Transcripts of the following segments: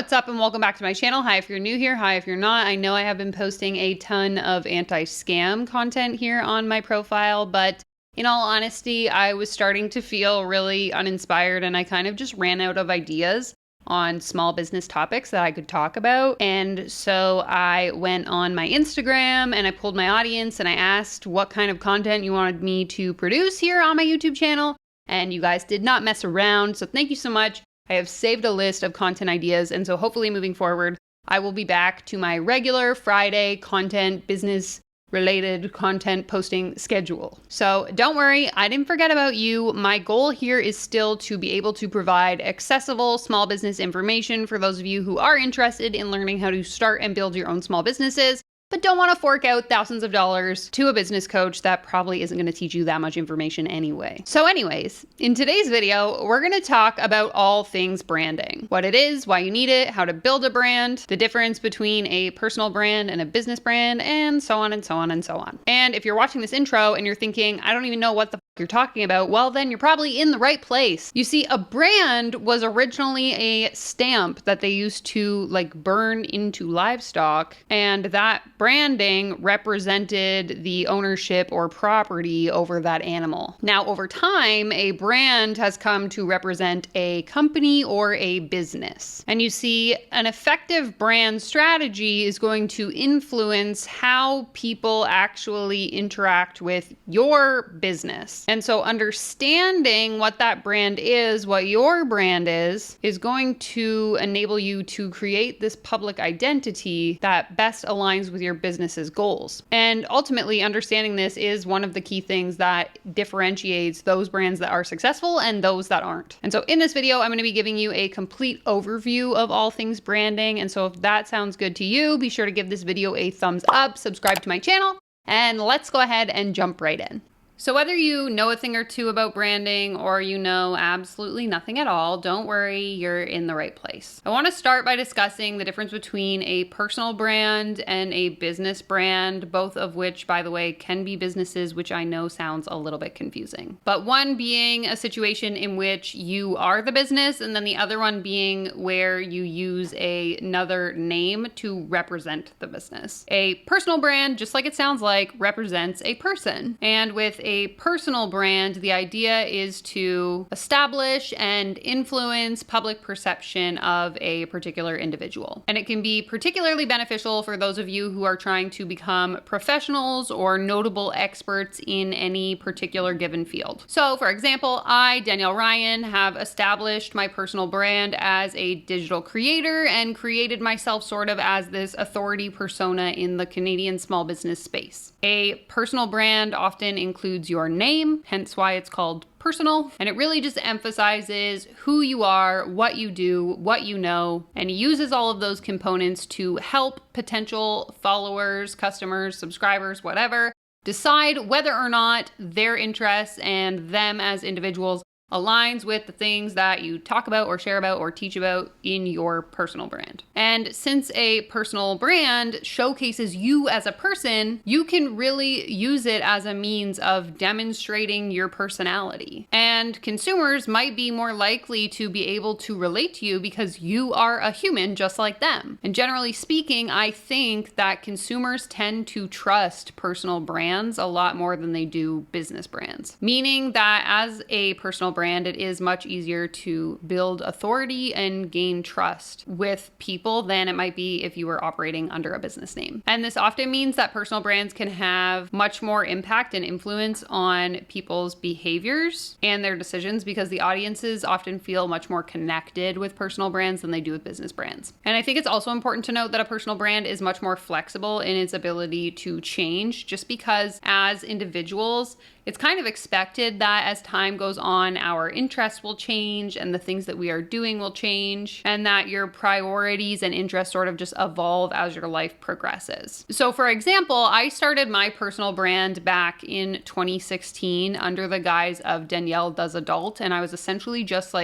What's up and welcome back to my channel. Hi if you're new here, hi if you're not. I know I have been posting a ton of anti-scam content here on my profile, but in all honesty, I was starting to feel really uninspired and I kind of just ran out of ideas on small business topics that I could talk about. And so I went on my Instagram and I pulled my audience and I asked what kind of content you wanted me to produce here on my YouTube channel. And you guys did not mess around. So thank you so much. I have saved a list of content ideas, and so hopefully moving forward, I will be back to my regular Friday content, business-related content posting schedule. So don't worry, I didn't forget about you. My goal here is still to be able to provide accessible small business information for those of you who are interested in learning how to start and build your own small businesses, but don't want to fork out thousands of dollars to a business coach that probably isn't going to teach you that much information anyway. So anyways, in today's video, we're going to talk about all things branding. What it is, why you need it, how to build a brand, the difference between a personal brand and a business brand, and so on and so on and so on. And if you're watching this intro and you're thinking, I don't even know what the you're talking about, well, then you're probably in the right place. You see, a brand was originally a stamp that they used to burn into livestock, and that branding represented the ownership or property over that animal. Now, over time, a brand has come to represent a company or a business. And you see, an effective brand strategy is going to influence how people actually interact with your business. And so understanding what that brand is, what your brand is going to enable you to create this public identity that best aligns with your business's goals. And ultimately, understanding this is one of the key things that differentiates those brands that are successful and those that aren't. And so in this video, I'm going to be giving you a complete overview of all things branding. And so if that sounds good to you, be sure to give this video a thumbs up, subscribe to my channel, and let's go ahead and jump right in. So whether you know a thing or two about branding or you know absolutely nothing at all, don't worry, you're in the right place. I want to start by discussing the difference between a personal brand and a business brand, both of which, by the way, can be businesses, which I know sounds a little bit confusing. But one being a situation in which you are the business, and then the other one being where you use another name to represent the business. A personal brand, just like it sounds like, represents a person. And with a personal brand, the idea is to establish and influence public perception of a particular individual. And it can be particularly beneficial for those of you who are trying to become professionals or notable experts in any particular given field. So for example, I, Danielle Ryan, have established my personal brand as a digital creator and created myself sort of as this authority persona in the Canadian small business space. A personal brand often includes your name, hence why it's called personal, and it really just emphasizes who you are, what you do, what you know, and uses all of those components to help potential followers, customers, subscribers, whatever, decide whether or not their interests and them as individuals aligns with the things that you talk about or share about or teach about in your personal brand. And since a personal brand showcases you as a person, you can really use it as a means of demonstrating your personality. And consumers might be more likely to be able to relate to you because you are a human just like them. And generally speaking, I think that consumers tend to trust personal brands a lot more than they do business brands. Meaning that as a personal brand, it is much easier to build authority and gain trust with people than it might be if you were operating under a business name. And this often means that personal brands can have much more impact and influence on people's behaviors and their decisions because the audiences often feel much more connected with personal brands than they do with business brands. And I think it's also important to note that a personal brand is much more flexible in its ability to change just because as individuals, it's kind of expected that as time goes on, our interests will change and the things that we are doing will change, and that your priorities and interests sort of just evolve as your life progresses. So for example, I started my personal brand back in 2016 under the guise of Danielle Does Adult, and I was essentially just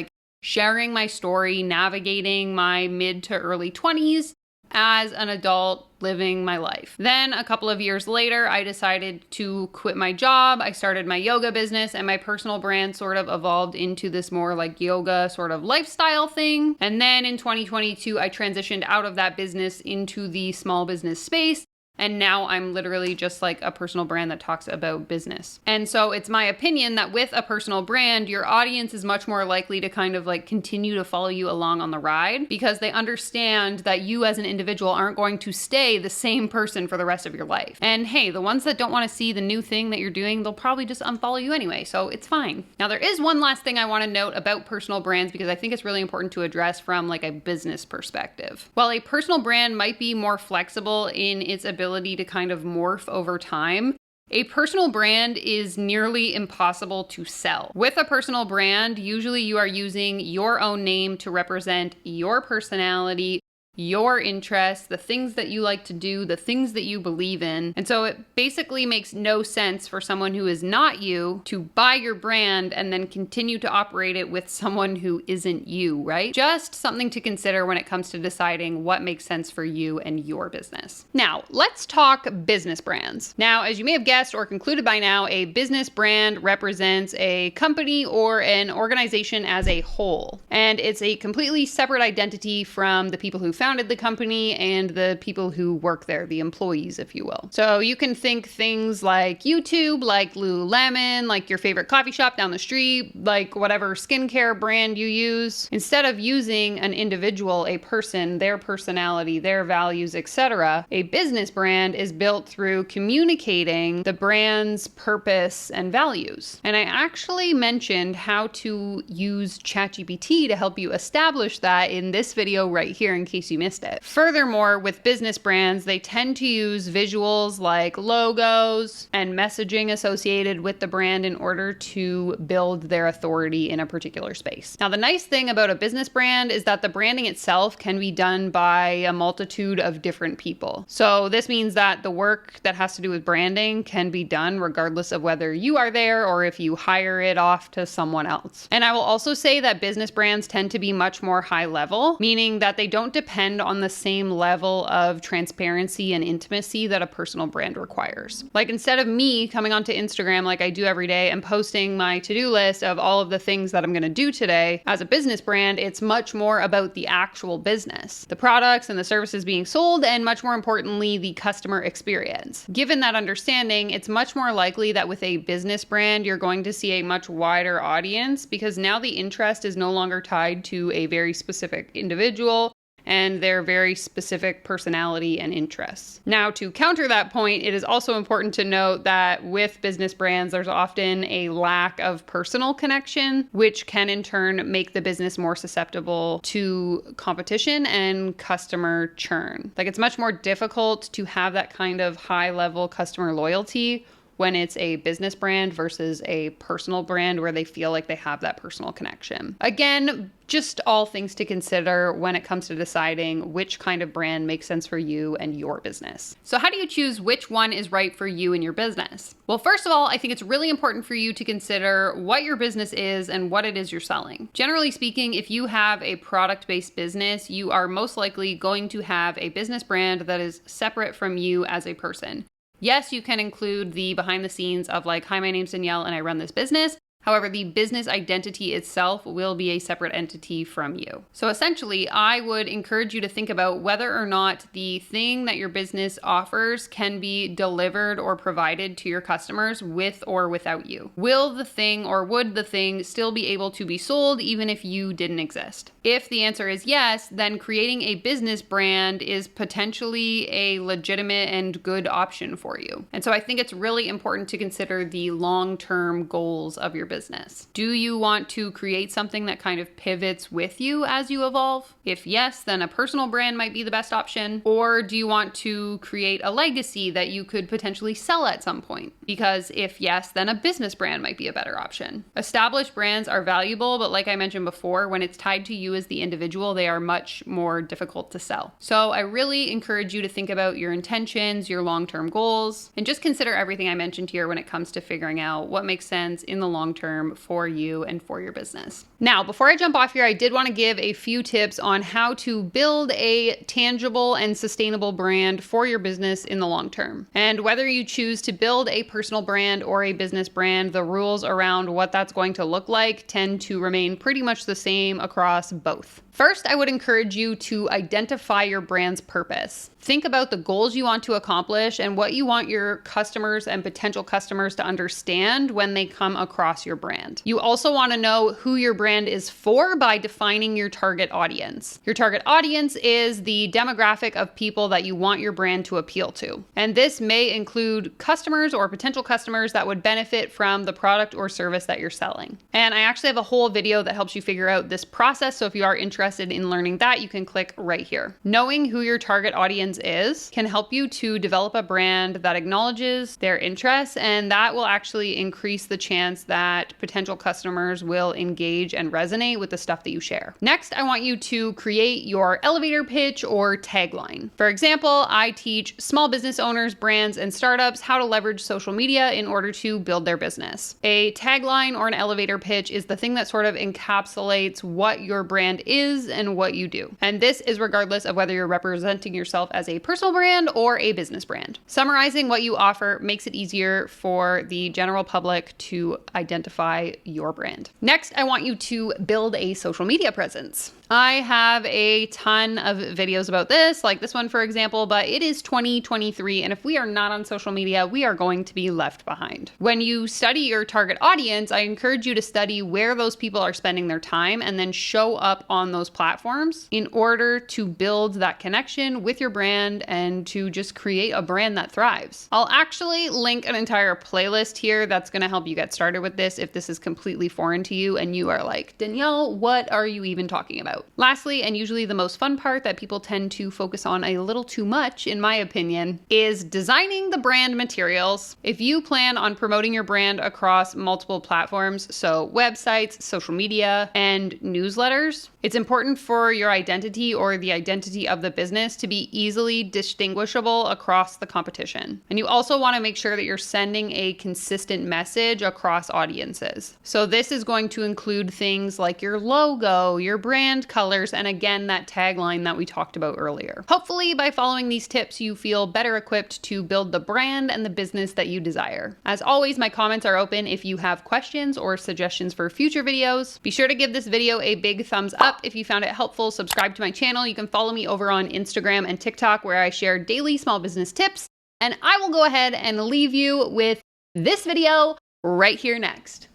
sharing my story, navigating my mid to early 20s, as an adult living my life. Then a couple of years later, I decided to quit my job. I started my yoga business, and my personal brand sort of evolved into this more like yoga sort of lifestyle thing. And then in 2022, I transitioned out of that business into the small business space. And now I'm literally just like a personal brand that talks about business. And so it's my opinion that with a personal brand, your audience is much more likely to kind of like continue to follow you along on the ride, because they understand that you as an individual aren't going to stay the same person for the rest of your life. And hey, the ones that don't want to see the new thing that you're doing, they'll probably just unfollow you anyway. So it's fine. Now, there is one last thing I want to note about personal brands, because I think it's really important to address from like a business perspective. While a personal brand might be more flexible in its ability to kind of morph over time, a personal brand is nearly impossible to sell. With a personal brand, usually you are using your own name to represent your personality, your interests, the things that you like to do, the things that you believe in. And so it basically makes no sense for someone who is not you to buy your brand and then continue to operate it with someone who isn't you, right? Just something to consider when it comes to deciding what makes sense for you and your business. Now, let's talk business brands. Now, as you may have guessed or concluded by now, a business brand represents a company or an organization as a whole. And it's a completely separate identity from the people who founded the company and the people who work there, the employees, if you will. So you can think things like YouTube, like Lululemon, like your favorite coffee shop down the street, like whatever skincare brand you use. Instead of using an individual, a person, their personality, their values, etc., a business brand is built through communicating the brand's purpose and values. And I actually mentioned how to use ChatGPT to help you establish that in this video right here, in case you missed it. Furthermore, with business brands, they tend to use visuals like logos and messaging associated with the brand in order to build their authority in a particular space. Now, the nice thing about a business brand is that the branding itself can be done by a multitude of different people. So this means that the work that has to do with branding can be done regardless of whether you are there or if you hire it off to someone else. And I will also say that business brands tend to be much more high level, meaning that they don't depend on the same level of transparency and intimacy that a personal brand requires. Like, instead of me coming onto Instagram like I do every day and posting my to-do list of all of the things that I'm going to do today, as a business brand, it's much more about the actual business, the products and the services being sold, and much more importantly, the customer experience. Given that understanding, it's much more likely that with a business brand, you're going to see a much wider audience, because now the interest is no longer tied to a very specific individual and their very specific personality and interests. Now, to counter that point, it is also important to note that with business brands, there's often a lack of personal connection, which can in turn make the business more susceptible to competition and customer churn. Like, it's much more difficult to have that kind of high-level customer loyalty when it's a business brand versus a personal brand where they feel like they have that personal connection. Again, just all things to consider when it comes to deciding which kind of brand makes sense for you and your business. So how do you choose which one is right for you and your business? Well, first of all, I think it's really important for you to consider what your business is and what it is you're selling. Generally speaking, if you have a product-based business, you are most likely going to have a business brand that is separate from you as a person. Yes, you can include the behind the scenes of like, hi, my name's Danielle and I run this business. However, the business identity itself will be a separate entity from you. So essentially, I would encourage you to think about whether or not the thing that your business offers can be delivered or provided to your customers with or without you. Will the thing, or would the thing, still be able to be sold even if you didn't exist? If the answer is yes, then creating a business brand is potentially a legitimate and good option for you. And so I think it's really important to consider the long-term goals of your business. Do you want to create something that kind of pivots with you as you evolve? If yes, then a personal brand might be the best option. Or do you want to create a legacy that you could potentially sell at some point? Because if yes, then a business brand might be a better option. Established brands are valuable, but like I mentioned before, when it's tied to you as the individual, they are much more difficult to sell. So I really encourage you to think about your intentions, your long-term goals, and just consider everything I mentioned here when it comes to figuring out what makes sense in the long term term for you and for your business. Now, before I jump off here, I did want to give a few tips on how to build a tangible and sustainable brand for your business in the long term. And whether you choose to build a personal brand or a business brand, the rules around what that's going to look like tend to remain pretty much the same across both. First, I would encourage you to identify your brand's purpose. Think about the goals you want to accomplish and what you want your customers and potential customers to understand when they come across your brand. You also want to know who your brand is for by defining your target audience. Your target audience is the demographic of people that you want your brand to appeal to. And this may include customers or potential customers that would benefit from the product or service that you're selling. And I actually have a whole video that helps you figure out this process. So if you are interested in learning that, you can click right here. Knowing who your target audience is can help you to develop a brand that acknowledges their interests, and that will actually increase the chance that potential customers will engage and resonate with the stuff that you share. Next, I want you to create your elevator pitch or tagline. For example, I teach small business owners, brands, and startups how to leverage social media in order to build their business. A tagline or an elevator pitch is the thing that sort of encapsulates what your brand is and what you do. And this is regardless of whether you're representing yourself as a personal brand or a business brand. Summarizing what you offer makes it easier for the general public to identify your brand. Next, I want you to build a social media presence. I have a ton of videos about this, like this one, for example, but it is 2023. And if we are not on social media, we are going to be left behind. When you study your target audience, I encourage you to study where those people are spending their time and then show up on those platforms in order to build that connection with your brand and to just create a brand that thrives. I'll actually link an entire playlist here that's going to help you get started with this if this is completely foreign to you and you are like, Danielle, what are you even talking about? Lastly, and usually the most fun part that people tend to focus on a little too much, in my opinion, is designing the brand materials. If you plan on promoting your brand across multiple platforms, so websites, social media, and newsletters, it's important for your identity or the identity of the business to be easily distinguishable across the competition. And you also want to make sure that you're sending a consistent message across audiences. So this is going to include things like your logo, your brand colors, and again, that tagline that we talked about earlier. Hopefully, by following these tips, you feel better equipped to build the brand and the business that you desire. As always, my comments are open if you have questions or suggestions for future videos. Be sure to give this video a big thumbs up if you found it helpful. Subscribe to my channel. You can follow me over on Instagram and TikTok, where I share daily small business tips. And I will go ahead and leave you with this video right here next.